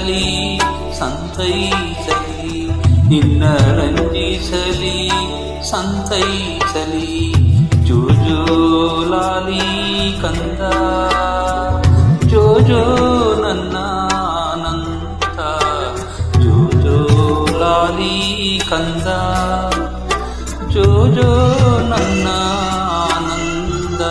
ರಂಜಿಸಲಿ ಸಂತೈಸಲಿ, ನಿನ್ನ ರಂಜಿಸಲಿ ಸಂತೈಸಲಿ. ಜೋಜೋಲಾಲಿ ಕಂದ, ಜೋಜೋ ನನ್ನ ಅನಂತ, ಜೋಜೋಲಾಲಿ ಕಂದ, ಜೋಜೋ ನನ್ನ ಆನಂದ.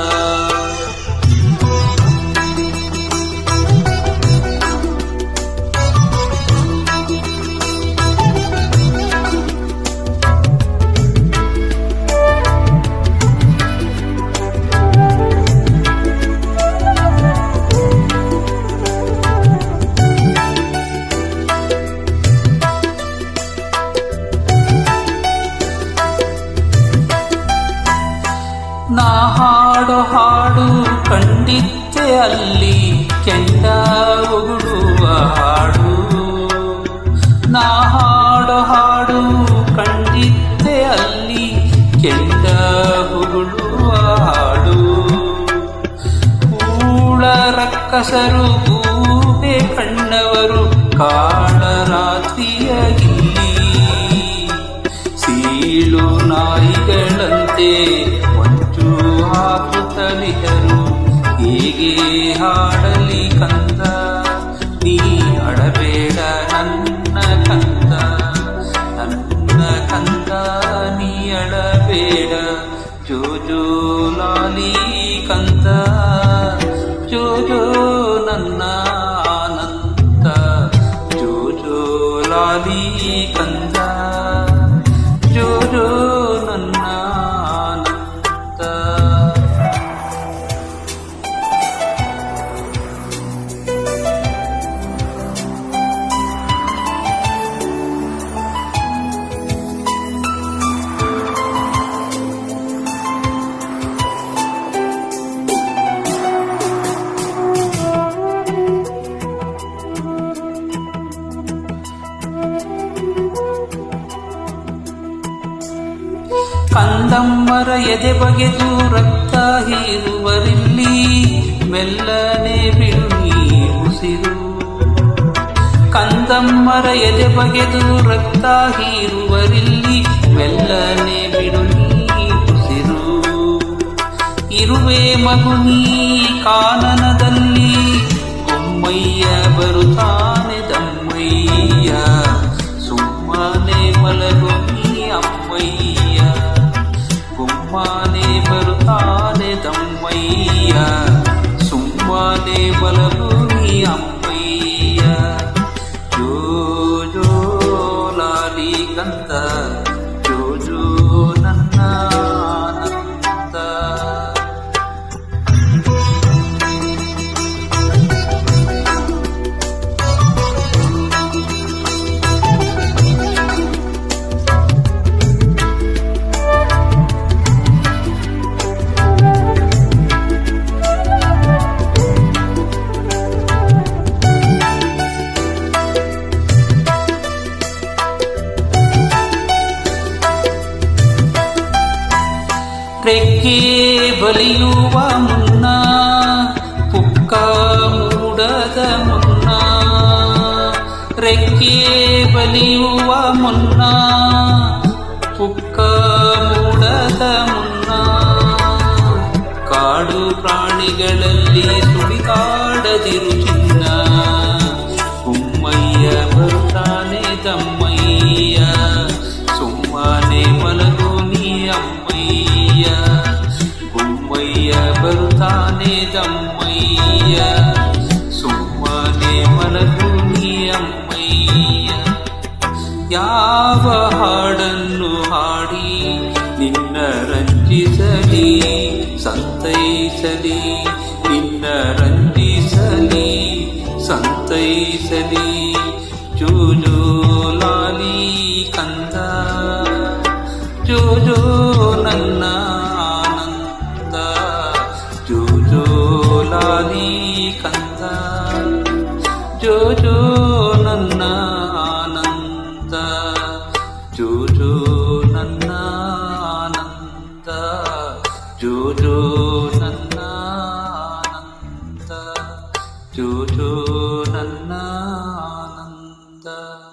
ನಾ ಹಾಡು ಹಾಡು ಕಂಡಿದ್ದೆ ಅಲ್ಲಿ ಕೆಂಡ ಉಗುಳುವ ಹಾಡು. ನಾ ಹಾಡು ಹಾಡು ಕಂಡಿದ್ದೆ ಅಲ್ಲಿ ಕೆಂಡ ಉಗುಳುವ ಹಾಡು. ಕೂಳ ರಕ್ಕಸರು ಗೂಬೆ ಕಣ್ಣವರು ಕಾಳರಾತ್ರಿಯ ಇಲ್ಲಿ, ಸೀಳು ನಾಯಿಗಳಂತೆ ಹಾಕುತ್ತಲಿದರು. ಹೇಗೆ ಹಾಡಲಿ ಕಂದ, ನೀ ಅಳಬೇಡ ನನ್ನ ಕಂದ, ನನ್ನ ಕಂದ ನೀ ಅಳಬೇಡ. ಜೋಜೋಲಾಲಿ ಕಂದ, ಜೋಜೋ ನನ್ನ ಆನಂದ, ಜೋಜೋಲಾಲಿ ಕಂದ, ಜೋಜೋ ನನ್ನ ಕಂದಮ್ಮರ ಎದೆ ಬಗೆದು ರಕ್ತ ಹೀರುವರಿಲ್ಲಿ, ಮೆಲ್ಲನೆ ಬಿಡು ನೀ ಉಸಿರು. ಕಂದಮ್ಮರ ಎದೆ ಬಗೆದು ರಕ್ತ ಹೀರುವರಿಲ್ಲಿ, ಮೆಲ್ಲನೆ ಬಿಡು ನೀ ಉಸಿರು. ಇರುವೆ ಮಗು ನೀ ಕಾನನದಲ್ಲಿ, ಗುಮ್ಮಯ್ಯ ಬರುತ್ತಾನೆ ದಮ್ಮಯ್ಯ, ಸುಮ್ಮನೆ ಮಲಗು ನೀ ಅಮ್ಮಯ್ಯ. ಗುಮ್ಮನೆ ಬರುತ್ತಾನೆ ದಮ್ಮಯ್ಯ, ಸುಮ್ಮನೆ ಮಲಗು ನೀ ಅಮ್ಮಯ್ಯ. ಜೋಜೋಲಾಲಿ ಕಂದ, ಜೋಜೋ ನನ್ನ ಆನಂದ. ರೆಕ್ಕೆ ಬಲಿಯುವ ಮುನ್ನ, ಪುಕ್ಕ ಮೂಡದ ಮುನ್ನ, ರೆಕ್ಕೆ ಬಲಿಯುವ ಮುನ್ನ, ಪುಕ್ಕ ಮೂಡದ ಮುನ್ನ. ಕಾಡು ಪ್ರಾಣಿಗಳಲ್ಲಿ ಸುಳಿದಾಡದಿರು ಚಿನ್ನ, ಗುಮ್ಮಯ್ಯ ಬರುತ್ತಾನೆ ದಮ್ಮಯ್ಯ, ಸುಮ್ಮನೆ ಮಲಗು ನೀ ಅಮ್ಮಯ್ಯ. ಗುಮ್ಮಯ್ಯ ಬರುತ್ತಾನೆ ದಮ್ಮಯ್ಯ, ಸುಮ್ಮನೆ ಮಲಗು ನೀ ಅಮ್ಮಯ್ಯ. ಯಾವ ಹಾಡನ್ನು ಹಾಡಿ ನಿನ್ನ ರಂಜಿಸಲಿ ಸಂತೈಸಲಿ, ನಿನ್ನ ರಂಜಿಸಲಿ ಸಂತೈಸಲಿ. ಜೋಜೋಲಾಲಿ ಕಂದ, ಜೋಜೋ ನನ್ನ ಆನಂದ, ಜೋಜೋಲಾಲಿ ಕಂದ, ಜೋಜೋ ನನ್ನ ಆನಂದ, ಜೋಜೋ ನನ್ನ ಆನಂದ, ಜೋಜೋ ನನ್ನ ಆನಂದ, ಜೋಜೋ ನನ್ನ ಆನಂದ. ಆನಂದ